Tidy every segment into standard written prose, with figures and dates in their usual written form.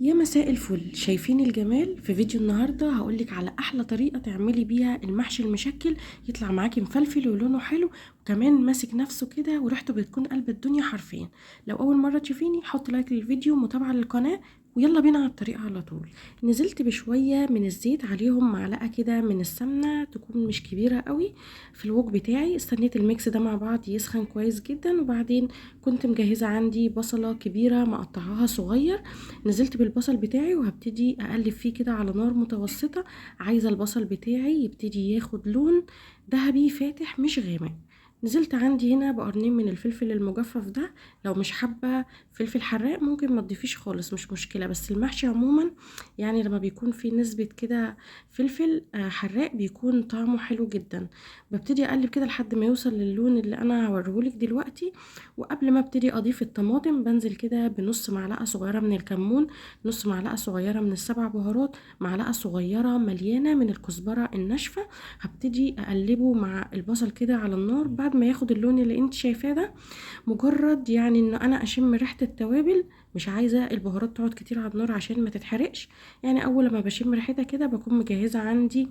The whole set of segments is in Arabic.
يا مساء الفل، شايفين الجمال؟ في فيديو النهاردة هقولك على أحلى طريقة تعملي بيها المحشي المشكل يطلع معاكي مفلفل ولونه حلو، وكمان ماسك نفسه كده وريحته بتكون قلب الدنيا حرفيا. لو أول مرة تشوفيني حط لايك للفيديو ومتابعة للقناة، ويلا بينا على الطريقة على طول. نزلت بشوية من الزيت عليهم معلقة كده من السمنة تكون مش كبيرة قوي في الوك بتاعي. استنيت الميكس ده مع بعض يسخن كويس جدا، وبعدين كنت مجهزة عندي بصلة كبيرة مقطعاها صغير. نزلت بالبصل بتاعي وهبتدي اقلب فيه كده على نار متوسطة. عايزة البصل بتاعي يبتدي ياخد لون ذهبي فاتح مش غامق. نزلت عندي هنا بقرنين من الفلفل المجفف ده. لو مش حابة فلفل حراق ممكن ما تضيفيش خالص، مش مشكلة، بس المحشي عموما يعني لما بيكون فيه نسبة كده فلفل حراق بيكون طعمه حلو جدا. ببتدي اقلب كده لحد ما يوصل للون اللي انا هوريهولك دلوقتي. وقبل ما ابتدي اضيف الطماطم بنزل كده بنص معلقة صغيرة من الكمون، نص معلقة صغيرة من السبع بهارات، معلقة صغيرة مليانة من الكزبرة الناشفة. هبتدي اقلبه مع البصل كده على النار بعد ما ياخد اللون اللي انت شايفاه ده. مجرد يعني ان انا اشم ريحة التوابل، مش عايزة البهارات تقعد كتير على النار عشان ما تتحرقش. يعني اول ما بشم ريحتها كده بكون مجهزة عندي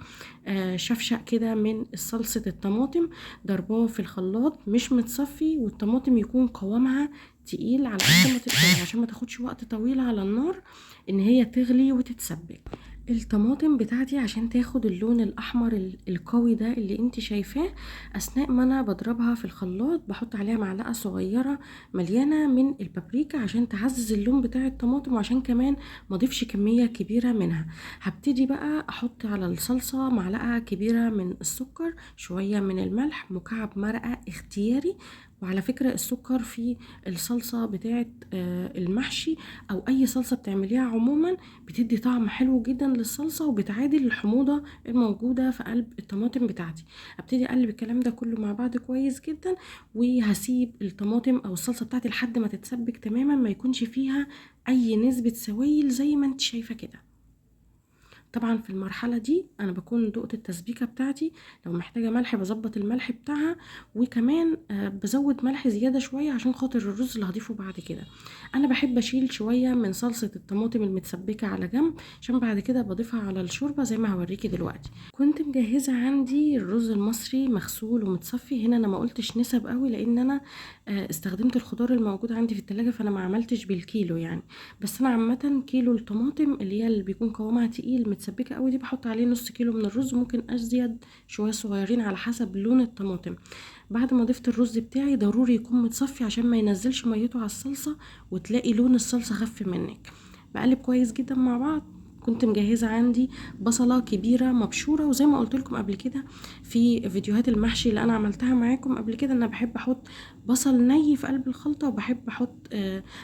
شفشق كده من صلصة الطماطم، ضرباه في الخلاط مش متصفي، والطماطم يكون قوامها تقيل على قد ما تقدري عشان ما تاخدش وقت طويل على النار ان هي تغلي وتتسبك. الطماطم بتاعتي عشان تاخد اللون الاحمر القوي ده اللي انت شايفاه، اثناء ما انا بضربها في الخلاط بحط عليها معلقة صغيرة مليانة من البابريكا عشان تعزز اللون بتاع الطماطم، وعشان كمان ما اضيفش كمية كبيرة منها. هبتدي بقى احط على الصلصة معلقة كبيرة من السكر، شوية من الملح، مكعب مرقة اختياري. وعلى فكرة السكر في الصلصة بتاعت المحشي او اي صلصة بتعمليها عموما بتدي طعم حلو جدا للصلصة وبتعادل الحموضة الموجودة في قلب الطماطم بتاعتي. ابتدي اقلب الكلام ده كله مع بعض كويس جدا، وهسيب الطماطم او الصلصة بتاعتي لحد ما تتسبك تماما، ما يكونش فيها اي نسبة سوائل زي ما انت شايفة كده. طبعا في المرحله دي انا بكون دقت التسبيكه بتاعتي، لو محتاجه ملح بظبط الملح بتاعها، وكمان بزود ملح زياده شويه عشان خاطر الرز اللي هضيفه بعد كده. انا بحب اشيل شويه من صلصه الطماطم المتسبكه على جنب عشان بعد كده بضيفها على الشوربه زي ما هوريكي دلوقتي. كنت مجهزه عندي الرز المصري مغسول ومتصفي. هنا انا ما قلتش نسب قوي لان انا استخدمت الخضار الموجود عندي في التلاجة، فانا ما عملتش بالكيلو يعني. بس انا عامه كيلو الطماطم اللي هي اللي بيكون قوامها تقيل متسبكه قوي دي بحط عليه نص كيلو من الرز، ممكن ازيد شويه صغيرين على حسب لون الطماطم. بعد ما ضفت الرز بتاعي ضروري يكون متصفي عشان ما ينزلش ميته على الصلصه وتلاقي لون الصلصه خف منك. بقلب كويس جدا مع بعض. كنت مجهزه عندي بصله كبيره مبشوره، وزي ما قلت لكم قبل كده في فيديوهات المحشي اللي انا عملتها معاكم قبل كده، انا بحب احط بصل ني في قلب الخلطه، وبحب احط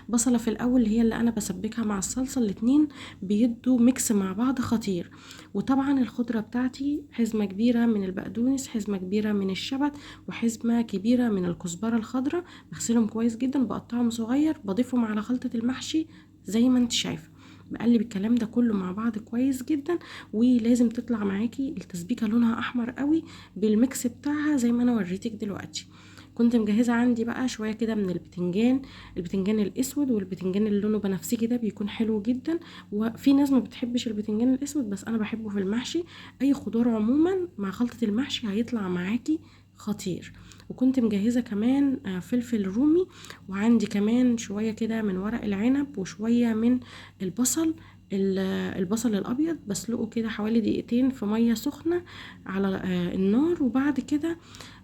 بصله في الاول اللي هي اللي انا بسبكها مع الصلصه. الاتنين بيدوا ميكس مع بعض خطير. وطبعا الخضره بتاعتي حزمه كبيره من البقدونس، حزمه كبيره من الشبت، وحزمه كبيره من الكزبره الخضراء. بغسلهم كويس جدا، بقطعهم صغير، بضيفهم على خلطه المحشي زي ما انت شايفه. بقلب الكلام ده كله مع بعض كويس جدا، ولازم تطلع معاكي التسبيكه لونها احمر قوي بالميكس بتاعها زي ما انا وريتك دلوقتي. كنت مجهزه عندي بقى شويه كده من البتنجان، البتنجان الاسود والبتنجان اللي لونه بنفسجي ده بيكون حلو جدا. وفي ناس ما بتحبش البتنجان الاسود بس انا بحبه في المحشي. اي خضار عموما مع خلطه المحشي هيطلع معاكي خطير. وكنت مجهزه كمان فلفل رومي، وعندي كمان شويه كده من ورق العنب، وشويه من البصل. البصل الابيض بسلقه كده حوالي دقيقتين في ميه سخنه على النار، وبعد كده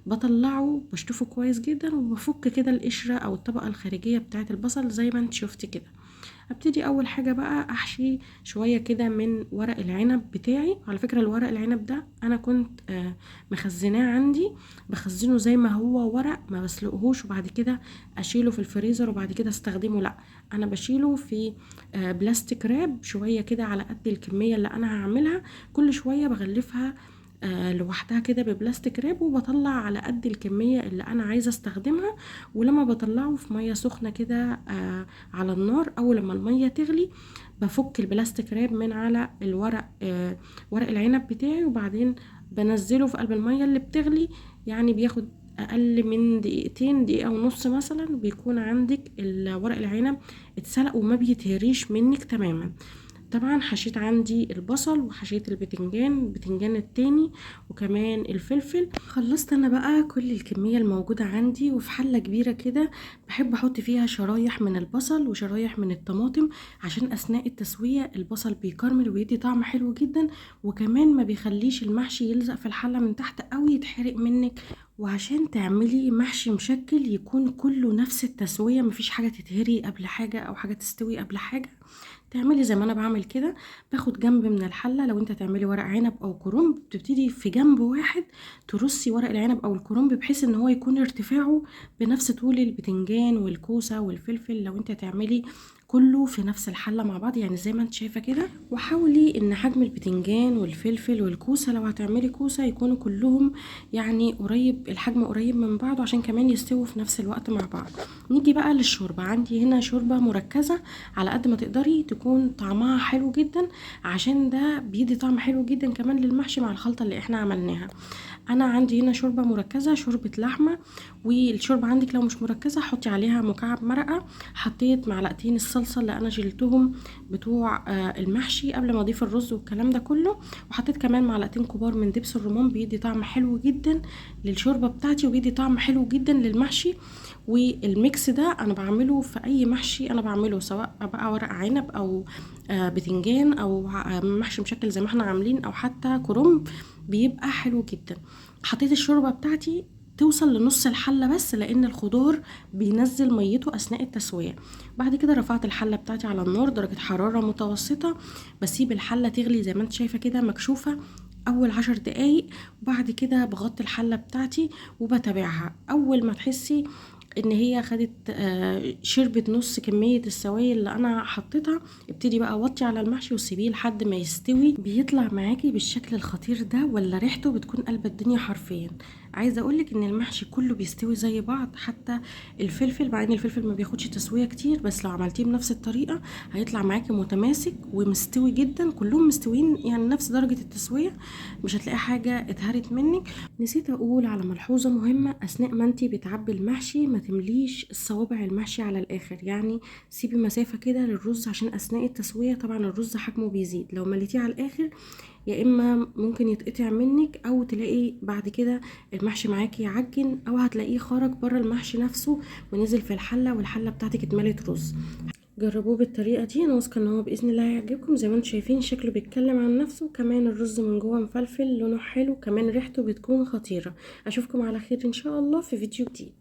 بطلعه بشطفه كويس جدا، وبفك كده القشرة او الطبقة الخارجية بتاعت البصل زي ما انت شفتي كده. ابتدي اول حاجة بقى احشي شوية كده من ورق العنب بتاعي. على فكرة الورق العنب ده انا كنت مخزناه عندي، بخزنه زي ما هو ورق، ما بسلقهوش وبعد كده اشيله في الفريزر وبعد كده استخدمه، لا، انا بشيله في بلاستيك راب شوية كده على قد الكمية اللي انا هعملها. كل شوية بغلفها لوحدها كده ببلاستيك راب، وبطلع على قد الكمية اللي انا عايزة استخدمها. ولما بطلعه في مية سخنة كده على النار، اول لما المية تغلي بفك البلاستيك راب من على الورق ورق العنب بتاعي، وبعدين بنزله في قلب المية اللي بتغلي. يعني بياخد اقل من دقيقتين، دقيقة ونص مثلا، بيكون عندك ورق العنب اتسلق وما بيتهريش منك تماما. طبعا حشيت عندي البصل وحشيت البتنجان التاني وكمان الفلفل. خلصت انا بقى كل الكمية الموجودة عندي، وفي حلة كبيرة كده بحب احط فيها شرايح من البصل وشرايح من الطماطم، عشان اثناء التسوية البصل بيكرمل ويدي طعم حلو جدا، وكمان ما بيخليش المحشي يلزق في الحلة من تحت او يتحرق منك. وعشان تعملي محشي مشكل يكون كله نفس التسوية، مفيش حاجة تتهري قبل حاجة او حاجة تستوي قبل حاجة، تعملي زي ما انا بعمل كده. باخد جنب من الحله، لو انت تعملي ورق عنب او كرنب بتبتدي في جنب واحد ترصي ورق العنب او الكرنب، بحيث ان هو يكون ارتفاعه بنفس طول البتنجان والكوسه والفلفل. لو انت تعملي كله في نفس الحله مع بعض، يعني زي ما انت شايفه كده. وحاولي ان حجم البتنجان والفلفل والكوسه، لو هتعملي كوسه، يكونوا كلهم يعني قريب، الحجم قريب من بعضه، عشان كمان يستووا في نفس الوقت مع بعض. نيجي بقى للشوربه. عندي هنا شوربه مركزه، على قد ما تقدري تكون طعمها حلو جدا، عشان ده بيدي طعم حلو جدا كمان للمحشي مع الخلطة اللي احنا عملناها. انا عندي هنا شوربة مركزة، شوربة لحمة. والشوربة عندك لو مش مركزة حطي عليها مكعب مرقة. حطيت معلقتين الصلصة اللي انا شلتهم بتوع المحشي قبل ما اضيف الرز والكلام ده كله. وحطيت كمان معلقتين كبار من دبس الرمان، بيدي طعم حلو جدا للشوربة بتاعتي، وبيدي طعم حلو جدا للمحشي. والميكس ده انا بعمله في اي محشي انا بعمله، سواء بقى ورق عنب او بتنجان او محشي مشكل زي ما احنا عاملين، او حتى كرنب، بيبقى حلو جدا. حطيت الشوربه بتاعتي توصل لنص الحله بس، لان الخضار بينزل ميته اثناء التسويه. بعد كده رفعت الحله بتاعتي على النار درجه حراره متوسطه، بسيب الحله تغلي زي ما انت شايفه كده مكشوفه اول 10 دقايق. وبعد كده بغطي الحله بتاعتي وبتابعها. اول ما تحسي ان هي خدت شربت نص كمية السوائل اللي انا حطيتها، ابتدي بقى وطي على المحشي وسيبيه لحد ما يستوي. بيطلع معاكي بالشكل الخطير ده، ولا ريحته بتكون قلب الدنيا حرفيا. عايزه اقولك ان المحشي كله بيستوي زي بعض، حتى الفلفل، مع ان الفلفل ما بياخدش تسويه كتير، بس لو عملتيه بنفس الطريقه هيطلع معاكي متماسك ومستوي جدا، كلهم مستويين يعني نفس درجه التسويه، مش هتلاقي حاجه اتهرت منك. نسيت اقول على ملحوظه مهمه، اثناء ما انتي بتعبي المحشي ما تمليش الصوابع المحشي على الاخر، يعني سيبي مسافه كده للرز، عشان اثناء التسويه طبعا الرز حجمه بيزيد، لو مليتيه على الاخر يا اما ممكن يتقطع منك، او تلاقي بعد كده المحشي معاكي يعجن، او هتلاقيه خرج بره المحشي نفسه ونزل في الحله والحله بتاعتك اتملت رز. جربوه بالطريقه دي، انا واثقه ان هو باذن الله هيعجبكم. زي ما انتم شايفين شكله بيتكلم عن نفسه، كمان الرز من جوه مفلفل لونه حلو، كمان ريحته بتكون خطيره. اشوفكم على خير ان شاء الله في فيديو جديد.